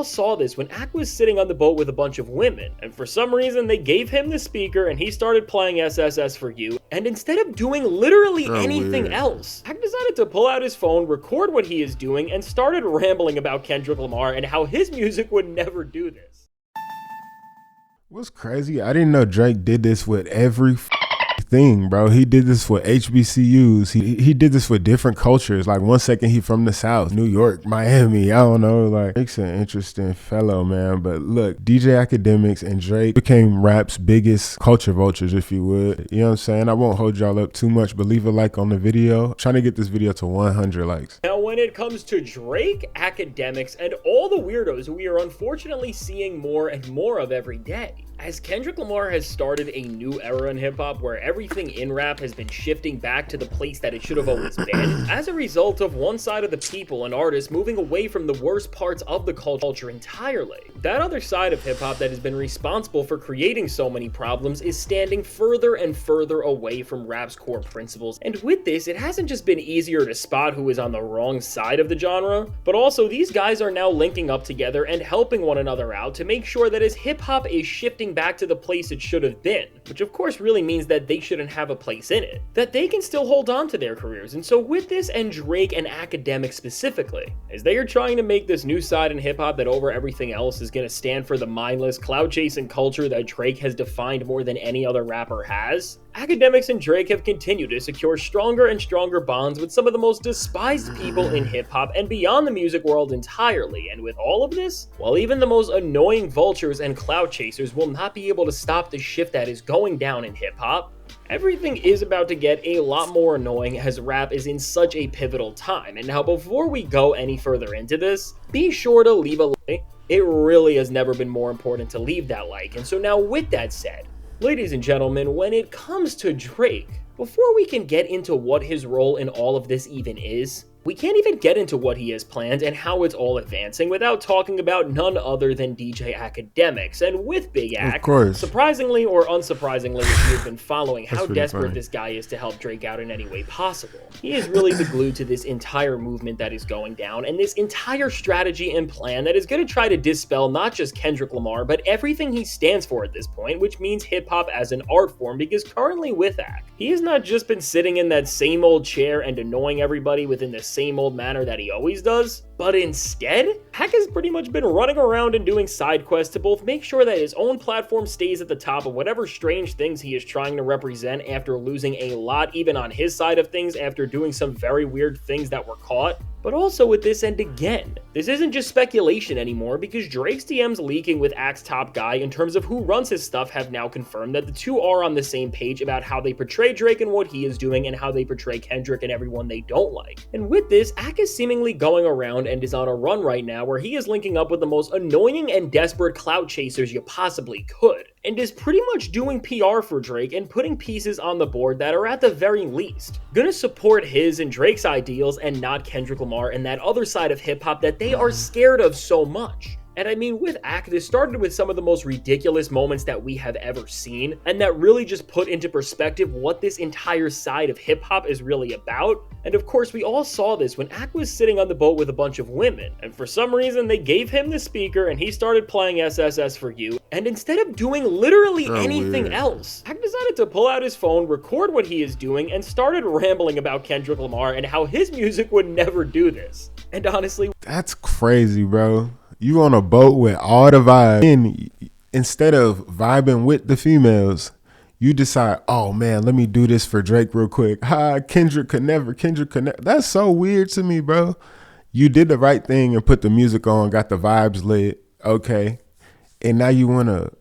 saw this when Ak was sitting on the boat with a bunch of women, and for some reason they gave him the speaker and he started playing SSS for You, and instead of doing literally anything else, Ak decided to pull out his phone, record what he is doing, and started rambling about Kendrick Lamar and how his music would never do this. What's crazy, I didn't know Drake did this with every thing, bro. He did this for HBCUs. He did this for different cultures. Like 1 second he from the South, New York, Miami, I don't know. Like, Drake's an interesting fellow, man. But look, DJ Akademiks and Drake became rap's biggest culture vultures, if you would. You know what I'm saying? I won't hold y'all up too much, but leave a like on the video. I'm trying to get this video to 100 likes. Now, when it comes to Drake, Akademiks, and all the weirdos we are unfortunately seeing more and more of every day, as Kendrick Lamar has started a new era in hip-hop where everything in rap has been shifting back to the place that it should have always been, as a result of one side of the people and artists moving away from the worst parts of the culture entirely. That other side of hip-hop that has been responsible for creating so many problems is standing further and further away from rap's core principles, and with this, it hasn't just been easier to spot who is on the wrong side of the genre, but also these guys are now linking up together and helping one another out to make sure that as hip-hop is shifting back to the place it should have been, which of course really means that they shouldn't have a place in it, that they can still hold on to their careers. And so with this, and Drake and Akademiks specifically, as they are trying to make this new side in hip-hop that over everything else is going to stand for the mindless, cloud-chasing culture that Drake has defined more than any other rapper has, Akademiks and Drake have continued to secure stronger and stronger bonds with some of the most despised people in hip-hop and beyond the music world entirely. And with all of this, while even the most annoying vultures and cloud chasers will not be able to stop the shift that is going down in hip-hop, everything is about to get a lot more annoying as rap is in such a pivotal time. And now, before we go any further into this, be sure to leave a like. It really has never been more important to leave that like. And so now, with that said, ladies and gentlemen, when it comes to Drake, before we can get into what his role in all of this even is, we can't even get into what he has planned and how it's all advancing without talking about none other than DJ Akademiks. And with Big Ak, surprisingly or unsurprisingly, if you've been following how desperate this guy is to help Drake out in any way possible, he is really the glue to this entire movement that is going down and this entire strategy and plan that is going to try to dispel not just Kendrick Lamar, but everything he stands for at this point, which means hip-hop as an art form, because currently with Ak, he has not just been sitting in that same old chair and annoying everybody within the same old manner that he always does, but instead, Ak has pretty much been running around and doing side quests to both make sure that his own platform stays at the top of whatever strange things he is trying to represent after losing a lot even on his side of things after doing some very weird things that were caught, but also with this, and again, this isn't just speculation anymore because Drake's DMs leaking with Ak's top guy in terms of who runs his stuff have now confirmed that the two are on the same page about how they portray Drake and what he is doing and how they portray Kendrick and everyone they don't like. And with this, Ak is seemingly going around and is on a run right now where he is linking up with the most annoying and desperate clout chasers you possibly could, and is pretty much doing PR for Drake and putting pieces on the board that are at the very least gonna support his and Drake's ideals and not Kendrick Lamar and that other side of hip-hop that they are scared of so much. And I mean, with Ak, this started with some of the most ridiculous moments that we have ever seen, and that really just put into perspective what this entire side of hip-hop is really about. And of course, we all saw this when Ak was sitting on the boat with a bunch of women, and for some reason they gave him the speaker and he started playing SSS for You, and instead of doing literally anything else, Ak decided to pull out his phone, record what he is doing, and started rambling about Kendrick Lamar and how his music would never do this. And honestly, that's crazy, bro. You on a boat with all the vibes, and instead of vibing with the females, you decide, oh man, let me do this for Drake real quick. Kendrick could never. That's so weird to me, bro. You did the right thing and put the music on, got the vibes lit, okay, and now you want to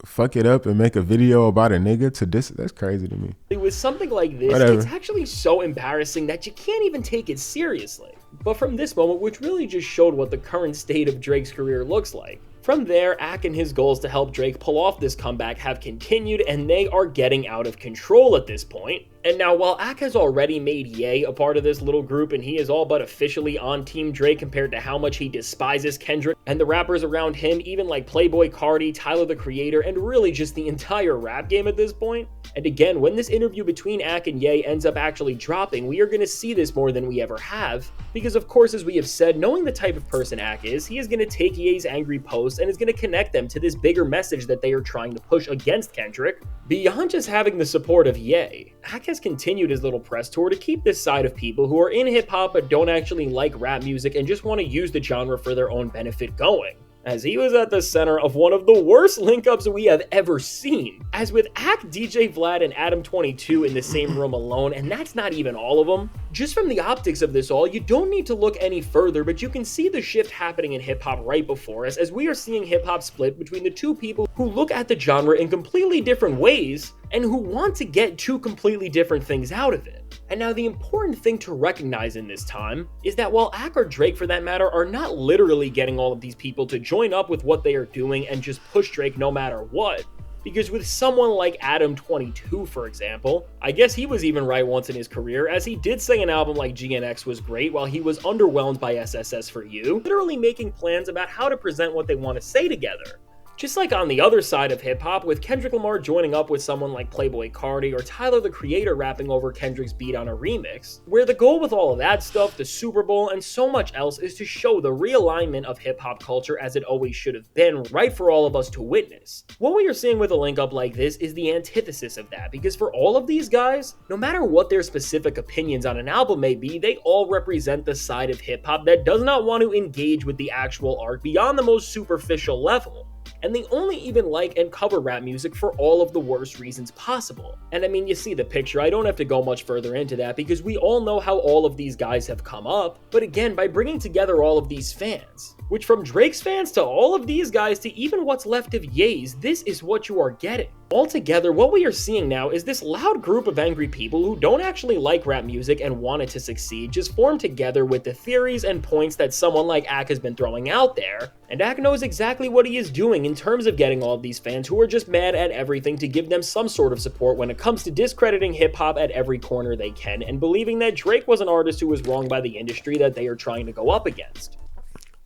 fuck it up and make a video about a nigga to this? That's crazy to me. With something like this, it's actually so embarrassing that you can't even take it seriously. But from this moment, which really just showed what the current state of Drake's career looks like, from there, Ak and his goals to help Drake pull off this comeback have continued, and they are getting out of control at this point. And now, while Ak has already made Ye a part of this little group, and he is all but officially on Team Drake compared to how much he despises Kendrick and the rappers around him, even like Playboi Carti, Tyler the Creator, and really just the entire rap game at this point, And again, when this interview between Ak and Ye ends up actually dropping, we are going to see this more than we ever have, because of course, as we have said, knowing the type of person Ak is, he is going to take Ye's angry posts and is going to connect them to this bigger message that they are trying to push against Kendrick. Beyond just having the support of Ye, Ak has continued his little press tour to keep this side of people who are in hip-hop but don't actually like rap music and just want to use the genre for their own benefit going, as he was at the center of one of the worst link-ups we have ever seen, as with Ak, DJ Vlad, and Adam 22 in the same room alone, and that's not even all of them. Just from the optics of this all, you don't need to look any further, but you can see the shift happening in hip-hop right before us, as we are seeing hip-hop split between the two people who look at the genre in completely different ways, and who want to get two completely different things out of it. And now the important thing to recognize in this time is that while Ak or Drake for that matter are not literally getting all of these people to join up with what they are doing and just push Drake no matter what, because with someone like Adam 22 for example, I guess he was even right once in his career, as he did say an album like GNX was great while he was underwhelmed by SSS for You, literally making plans about how to present what they want to say together. Just like on the other side of hip-hop, with Kendrick Lamar joining up with someone like Playboi Carti or Tyler the Creator rapping over Kendrick's beat on a remix, where the goal with all of that stuff, the Super Bowl, and so much else is to show the realignment of hip-hop culture as it always should have been, right for all of us to witness. What we are seeing with a link-up like this is the antithesis of that, because for all of these guys, no matter what their specific opinions on an album may be, they all represent the side of hip-hop that does not want to engage with the actual art beyond the most superficial level. And they only even like and cover rap music for all of the worst reasons possible. And I mean, you see the picture, I don't have to go much further into that because we all know how all of these guys have come up, but again, by bringing together all of these fans, which from Drake's fans to all of these guys to even what's left of Ye's, this is what you are getting. Altogether, what we are seeing now is this loud group of angry people who don't actually like rap music and want it to succeed just form together with the theories and points that someone like Ak has been throwing out there, and Ak knows exactly what he is doing in terms of getting all of these fans who are just mad at everything to give them some sort of support when it comes to discrediting hip-hop at every corner they can and believing that Drake was an artist who was wronged by the industry that they are trying to go up against.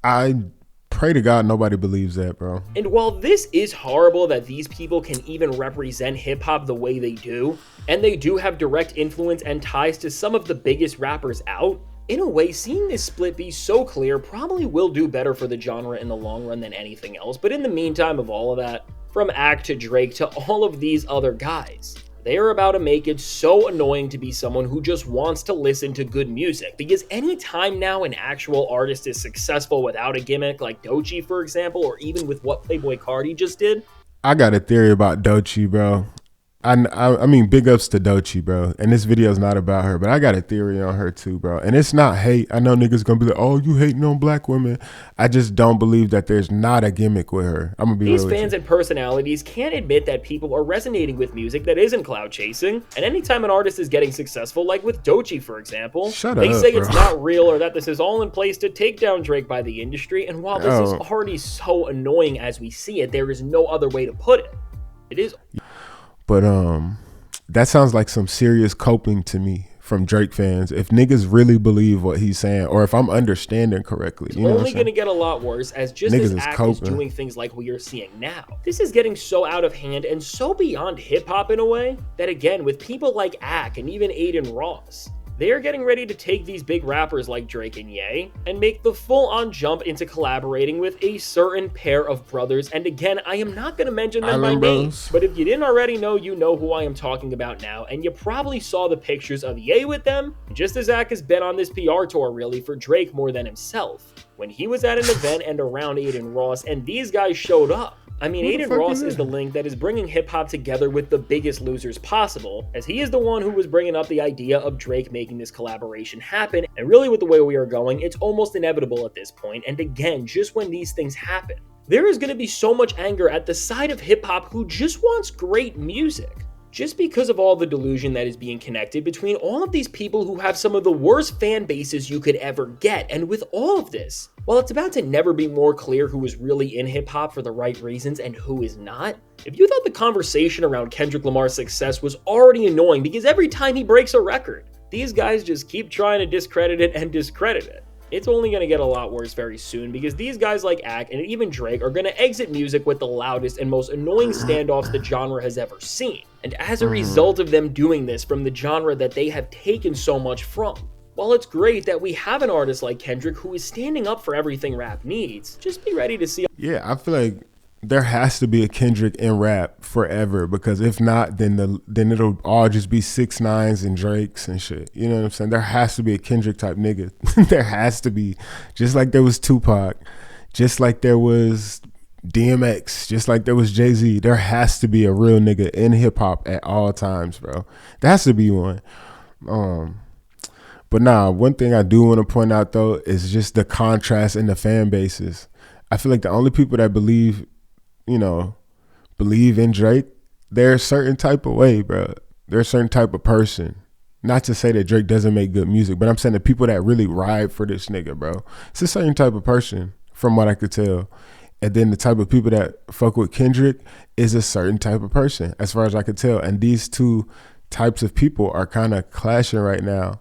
I pray to God nobody believes that, bro. And while this is horrible that these people can even represent hip-hop the way they do, and they do have direct influence and ties to some of the biggest rappers out, in a way, seeing this split be so clear probably will do better for the genre in the long run than anything else. But in the meantime of all of that, from Ak to Drake to all of these other guys, they are about to make it so annoying to be someone who just wants to listen to good music, because anytime now an actual artist is successful without a gimmick, like Doechii for example, or even with what Playboi Carti just did. I got a theory about Doechii, bro. I mean, big ups to Doechii, bro. And this video is not about her, but I got a theory on her too, bro. And it's not hate. I know niggas gonna be like, oh, you hating on black women. I just don't believe that there's not a gimmick with her. I'm gonna be real with you. These fans and personalities can't admit that people are resonating with music that isn't cloud chasing. And anytime an artist is getting successful, like with Doechii, for example, they say it's not real or that this is all in place to take down Drake by the industry. And while this is already so annoying as we see it, there is no other way to put it. It is. But that sounds like some serious coping to me from Drake fans. If niggas really believe what he's saying, or if I'm understanding correctly, it's only going to get a lot worse as just as Ak is doing things like we are seeing now. This is getting so out of hand and so beyond hip hop in a way that, again, with people like Ak and even Aiden Ross, they are getting ready to take these big rappers like Drake and Ye and make the full-on jump into collaborating with a certain pair of brothers. And again, I am not going to mention them by name, but if you didn't already know, you know who I am talking about now. And you probably saw the pictures of Ye with them, just as Ak has been on this PR tour really for Drake more than himself. When he was at an event and around Aiden Ross, and these guys showed up. I mean, Aiden Ross is the link that is bringing hip-hop together with the biggest losers possible, as he is the one who was bringing up the idea of Drake making this collaboration happen, and really with the way we are going, it's almost inevitable at this point. And again, just when these things happen, there is going to be so much anger at the side of hip-hop who just wants great music. Just because of all the delusion that is being connected between all of these people who have some of the worst fan bases you could ever get. And with all of this, while it's about to never be more clear who is really in hip-hop for the right reasons and who is not, if you thought the conversation around Kendrick Lamar's success was already annoying because every time he breaks a record, these guys just keep trying to discredit it and discredit it, It's only going to get a lot worse very soon because these guys like Ak and even Drake are going to exit music with the loudest and most annoying standoffs the genre has ever seen. And as a result of them doing this from the genre that they have taken so much from, while it's great that we have an artist like Kendrick who is standing up for everything rap needs, just be ready to see. Yeah, I feel like there has to be a Kendrick in rap forever, because if not, then it'll all just be 6ix9ines and Drakes and shit. You know what I'm saying? There has to be a Kendrick type nigga. There has to be. Just like there was Tupac, just like there was DMX, just like there was Jay-Z. There has to be a real nigga in hip hop at all times, bro. There has to be one. But nah, one thing I do want to point out though is just the contrast in the fan bases. I feel like the only people that believe in Drake, they're a certain type of way, bro. They're a certain type of person. Not to say that Drake doesn't make good music, but I'm saying the people that really ride for this nigga, bro. It's a certain type of person from what I could tell. And then the type of people that fuck with Kendrick is a certain type of person as far as I could tell. And these two types of people are kind of clashing right now.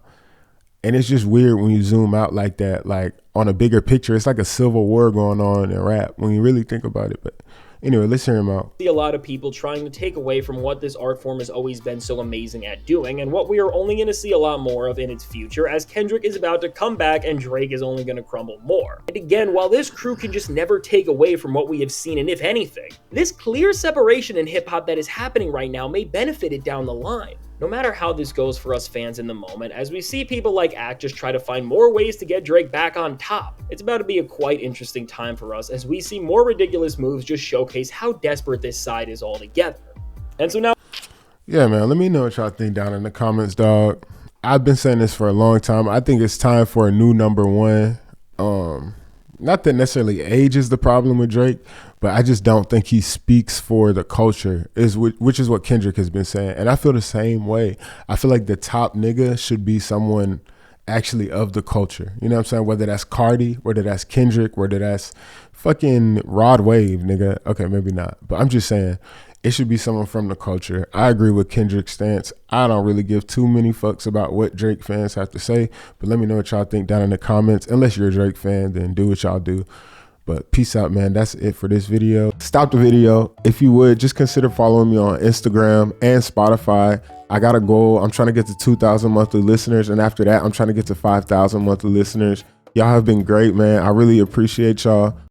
And it's just weird when you zoom out like that, like on a bigger picture. It's like a civil war going on in rap when you really think about it. But anyway, let's hear him out. See a lot of people trying to take away from what this art form has always been so amazing at doing, and what we are only going to see a lot more of in its future, as Kendrick is about to come back and Drake is only going to crumble more. And again, while this crew can just never take away from what we have seen, and if anything, this clear separation in hip-hop that is happening right now may benefit it down the line. No matter how this goes for us fans in the moment, as we see people like Ak just try to find more ways to get Drake back on top, it's about to be a quite interesting time for us as we see more ridiculous moves just showcase how desperate this side is altogether. And so now, yeah, man, let me know what y'all think down in the comments, dog. I've been saying this for a long time. I think it's time for a new number one. Not that necessarily age is the problem with Drake, but I just don't think he speaks for the culture, which is what Kendrick has been saying. And I feel the same way. I feel like the top nigga should be someone actually of the culture. You know what I'm saying? Whether that's Cardi, whether that's Kendrick, whether that's fucking Rod Wave, nigga. Okay, maybe not. But I'm just saying it should be someone from the culture. I agree with Kendrick's stance. I don't really give too many fucks about what Drake fans have to say, but let me know what y'all think down in the comments. Unless you're a Drake fan, then do what y'all do. But peace out, man. That's it for this video. Stop the video. If you would, just consider following me on Instagram and Spotify. I got a goal. I'm trying to get to 2,000 monthly listeners. And after that, I'm trying to get to 5,000 monthly listeners. Y'all have been great, man. I really appreciate y'all.